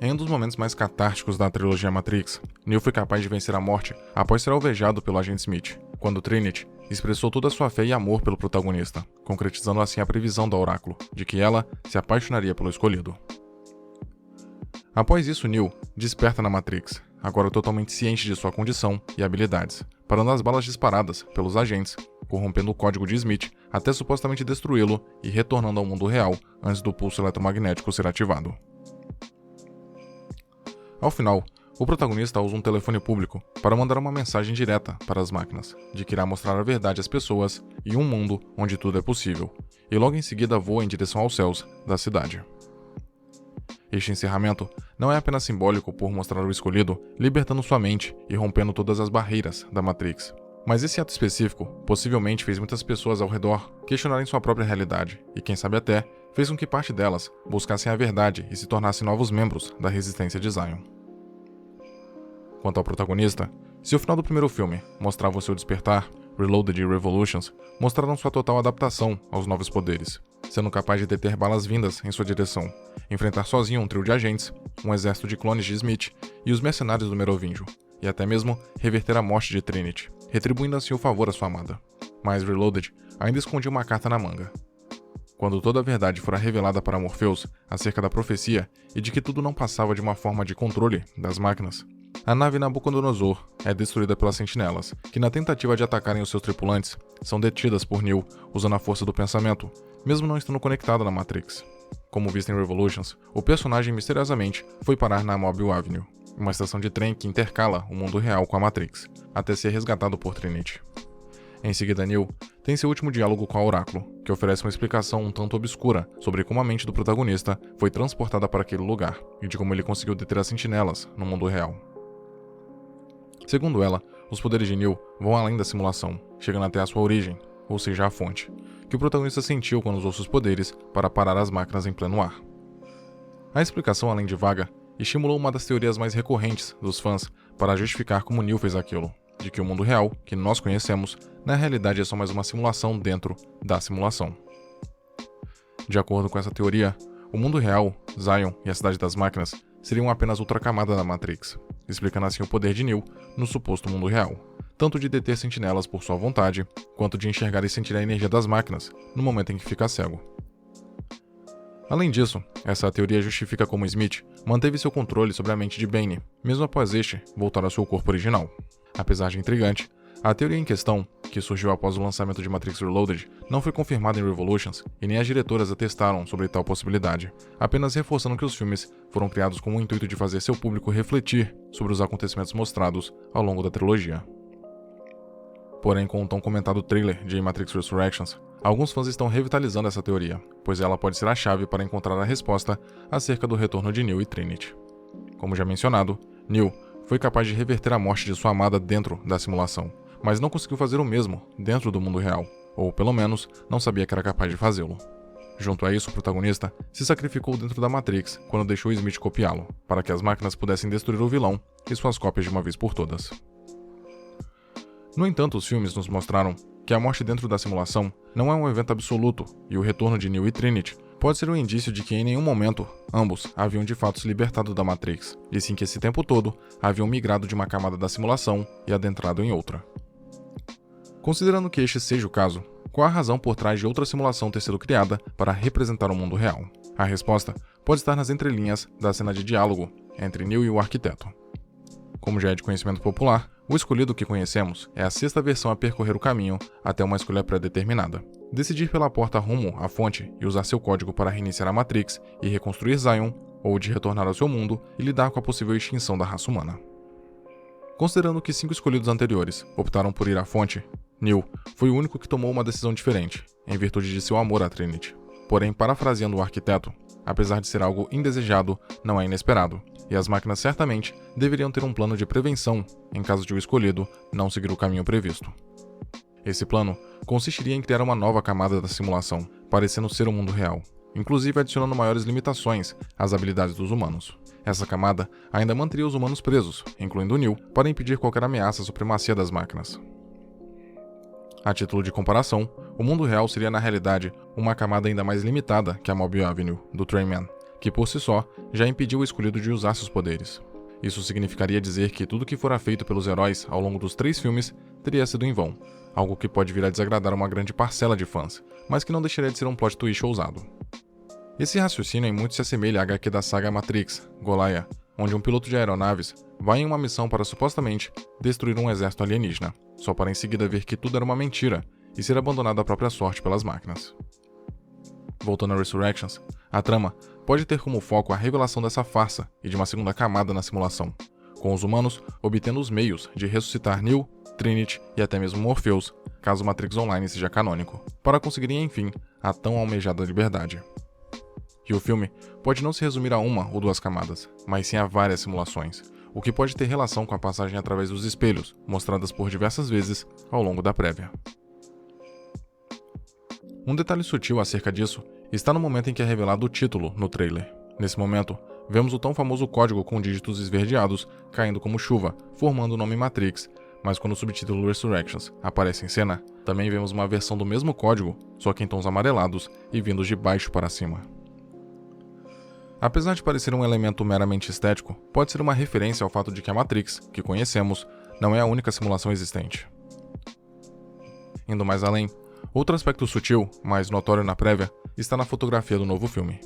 Em um dos momentos mais catárticos da trilogia Matrix, Neo foi capaz de vencer a morte após ser alvejado pelo agente Smith, quando Trinity expressou toda a sua fé e amor pelo protagonista, concretizando assim a previsão do Oráculo, de que ela se apaixonaria pelo escolhido. Após isso, Neo desperta na Matrix, agora totalmente ciente de sua condição e habilidades, parando as balas disparadas pelos agentes, corrompendo o código de Smith até supostamente destruí-lo e retornando ao mundo real antes do pulso eletromagnético ser ativado. Ao final, o protagonista usa um telefone público para mandar uma mensagem direta para as máquinas, de que irá mostrar a verdade às pessoas e um mundo onde tudo é possível, e logo em seguida voa em direção aos céus da cidade. Este encerramento não é apenas simbólico por mostrar o escolhido libertando sua mente e rompendo todas as barreiras da Matrix, mas esse ato específico possivelmente fez muitas pessoas ao redor questionarem sua própria realidade e, quem sabe até, fez com que parte delas buscassem a verdade e se tornassem novos membros da resistência de Zion. Quanto ao protagonista, se o final do primeiro filme mostrava o seu despertar, Reloaded e Revolutions mostraram sua total adaptação aos novos poderes, sendo capaz de deter balas vindas em sua direção, enfrentar sozinho um trio de agentes, um exército de clones de Smith e os mercenários do Merovingio, e até mesmo reverter a morte de Trinity, retribuindo assim o favor à sua amada. Mas Reloaded ainda escondia uma carta na manga. Quando toda a verdade fora revelada para Morpheus acerca da profecia e de que tudo não passava de uma forma de controle das máquinas, a nave Nabucodonosor é destruída pelas sentinelas, que na tentativa de atacarem os seus tripulantes, são detidas por Neo usando a força do pensamento, mesmo não estando conectada na Matrix. Como visto em Revolutions, o personagem misteriosamente foi parar na Mobile Avenue, uma estação de trem que intercala o mundo real com a Matrix, até ser resgatado por Trinity. Em seguida, Neo tem seu último diálogo com a Oráculo, que oferece uma explicação um tanto obscura sobre como a mente do protagonista foi transportada para aquele lugar, e de como ele conseguiu deter as sentinelas no mundo real. Segundo ela, os poderes de Neo vão além da simulação, chegando até a sua origem, ou seja, a fonte, que o protagonista sentiu quando usou seus poderes para parar as máquinas em pleno ar. A explicação, além de vaga, estimulou uma das teorias mais recorrentes dos fãs para justificar como Neo fez aquilo, de que o mundo real, que nós conhecemos, na realidade é só mais uma simulação dentro da simulação. De acordo com essa teoria, o mundo real, Zion e a Cidade das Máquinas seriam apenas outra camada da Matrix, explicando assim o poder de Neo no suposto mundo real, tanto de deter sentinelas por sua vontade, quanto de enxergar e sentir a energia das máquinas no momento em que fica cego. Além disso, essa teoria justifica como Smith manteve seu controle sobre a mente de Bane, mesmo após este voltar ao seu corpo original. Apesar de intrigante, a teoria em questão, que surgiu após o lançamento de Matrix Reloaded, não foi confirmada em Revolutions e nem as diretoras atestaram sobre tal possibilidade, apenas reforçando que os filmes foram criados com o intuito de fazer seu público refletir sobre os acontecimentos mostrados ao longo da trilogia. Porém, com o tão comentado trailer de Matrix Resurrections, alguns fãs estão revitalizando essa teoria, pois ela pode ser a chave para encontrar a resposta acerca do retorno de Neo e Trinity. Como já mencionado, Neo foi capaz de reverter a morte de sua amada dentro da simulação, mas não conseguiu fazer o mesmo dentro do mundo real, ou pelo menos não sabia que era capaz de fazê-lo. Junto a isso, o protagonista se sacrificou dentro da Matrix quando deixou Smith copiá-lo, para que as máquinas pudessem destruir o vilão e suas cópias de uma vez por todas. No entanto, os filmes nos mostraram que a morte dentro da simulação não é um evento absoluto e o retorno de Neo e Trinity pode ser um indício de que em nenhum momento ambos haviam de fato se libertado da Matrix, e sim que esse tempo todo haviam migrado de uma camada da simulação e adentrado em outra. Considerando que este seja o caso, qual a razão por trás de outra simulação ter sido criada para representar o mundo real? A resposta pode estar nas entrelinhas da cena de diálogo entre Neo e o arquiteto. Como já é de conhecimento popular, o escolhido que conhecemos é a sexta versão a percorrer o caminho até uma escolha pré-determinada. Decidir pela porta rumo à fonte e usar seu código para reiniciar a Matrix e reconstruir Zion, ou de retornar ao seu mundo e lidar com a possível extinção da raça humana. Considerando que 5 escolhidos anteriores optaram por ir à fonte, Neo foi o único que tomou uma decisão diferente, em virtude de seu amor a Trinity. Porém, parafraseando o arquiteto, apesar de ser algo indesejado, não é inesperado, e as máquinas certamente deveriam ter um plano de prevenção em caso de o escolhido não seguir o caminho previsto. Esse plano consistiria em criar uma nova camada da simulação, parecendo ser o mundo real, inclusive adicionando maiores limitações às habilidades dos humanos. Essa camada ainda manteria os humanos presos, incluindo Neo, para impedir qualquer ameaça à supremacia das máquinas. A título de comparação, o mundo real seria na realidade uma camada ainda mais limitada que a Mobile Avenue, do Trainman, que por si só já impediu o escolhido de usar seus poderes. Isso significaria dizer que tudo que fora feito pelos heróis ao longo dos 3 filmes teria sido em vão, algo que pode vir a desagradar uma grande parcela de fãs, mas que não deixaria de ser um plot twist ousado. Esse raciocínio em muito se assemelha à HQ da saga Matrix, Goliath, onde um piloto de aeronaves vai em uma missão para supostamente destruir um exército alienígena, só para em seguida ver que tudo era uma mentira e ser abandonado à própria sorte pelas máquinas. Voltando a Resurrections, a trama pode ter como foco a revelação dessa farsa e de uma segunda camada na simulação, com os humanos obtendo os meios de ressuscitar Neo, Trinity e até mesmo Morpheus, caso Matrix Online seja canônico, para conseguirem enfim a tão almejada liberdade. E o filme pode não se resumir a uma ou 2 camadas, mas sim a várias simulações, o que pode ter relação com a passagem através dos espelhos, mostradas por diversas vezes ao longo da prévia. Um detalhe sutil acerca disso está no momento em que é revelado o título no trailer. Nesse momento, vemos o tão famoso código com dígitos esverdeados caindo como chuva, formando o nome Matrix, mas quando o subtítulo Resurrections aparece em cena, também vemos uma versão do mesmo código, só que em tons amarelados e vindos de baixo para cima. Apesar de parecer um elemento meramente estético, pode ser uma referência ao fato de que a Matrix, que conhecemos, não é a única simulação existente. Indo mais além, outro aspecto sutil, mas notório na prévia, está na fotografia do novo filme.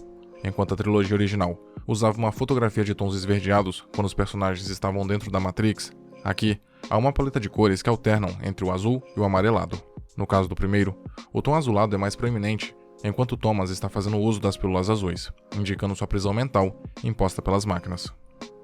Enquanto a trilogia original usava uma fotografia de tons esverdeados quando os personagens estavam dentro da Matrix, aqui há uma paleta de cores que alternam entre o azul e o amarelado. No caso do primeiro, o tom azulado é mais proeminente, enquanto Thomas está fazendo uso das pílulas azuis, indicando sua prisão mental imposta pelas máquinas.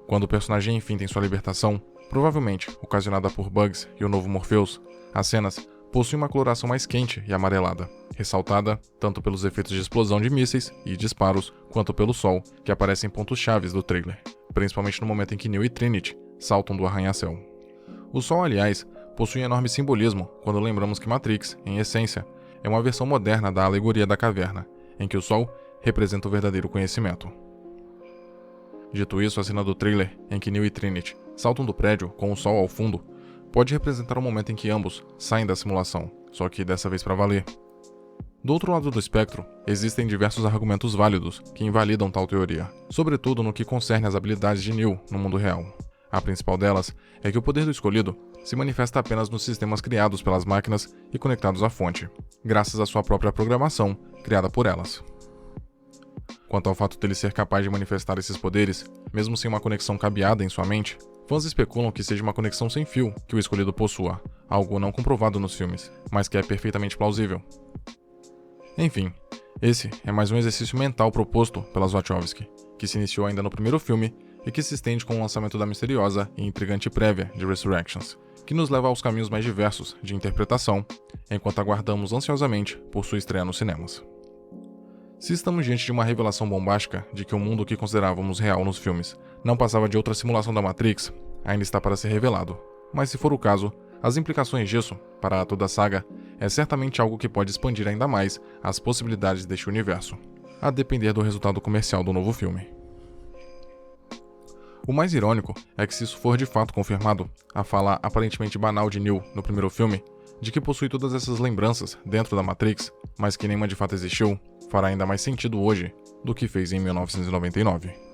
Quando o personagem enfim tem sua libertação, provavelmente ocasionada por Bugs e o novo Morpheus, as cenas possuem uma coloração mais quente e amarelada, ressaltada tanto pelos efeitos de explosão de mísseis e disparos, quanto pelo sol, que aparece em pontos chaves do trailer, principalmente no momento em que Neo e Trinity saltam do arranha-céu. O sol, aliás, possui enorme simbolismo quando lembramos que Matrix, em essência, é uma versão moderna da alegoria da caverna, em que o sol representa o verdadeiro conhecimento. Dito isso, a cena do trailer, em que Neo e Trinity saltam do prédio com o sol ao fundo, pode representar o momento em que ambos saem da simulação, só que dessa vez para valer. Do outro lado do espectro, existem diversos argumentos válidos que invalidam tal teoria, sobretudo no que concerne às habilidades de Neo no mundo real. A principal delas é que o poder do escolhido se manifesta apenas nos sistemas criados pelas máquinas e conectados à fonte, graças à sua própria programação criada por elas. Quanto ao fato dele ser capaz de manifestar esses poderes, mesmo sem uma conexão cabeada em sua mente, fãs especulam que seja uma conexão sem fio que o escolhido possua, algo não comprovado nos filmes, mas que é perfeitamente plausível. Enfim, esse é mais um exercício mental proposto pelas Wachowski, que se iniciou ainda no primeiro filme e que se estende com o lançamento da misteriosa e intrigante prévia de Resurrections, que nos leva aos caminhos mais diversos de interpretação, enquanto aguardamos ansiosamente por sua estreia nos cinemas. Se estamos diante de uma revelação bombástica de que o mundo que considerávamos real nos filmes não passava de outra simulação da Matrix, ainda está para ser revelado. Mas se for o caso, as implicações disso, para toda a saga, é certamente algo que pode expandir ainda mais as possibilidades deste universo, a depender do resultado comercial do novo filme. O mais irônico é que, se isso for de fato confirmado, a fala aparentemente banal de Neo no primeiro filme, de que possui todas essas lembranças dentro da Matrix, mas que nenhuma de fato existiu, fará ainda mais sentido hoje do que fez em 1999.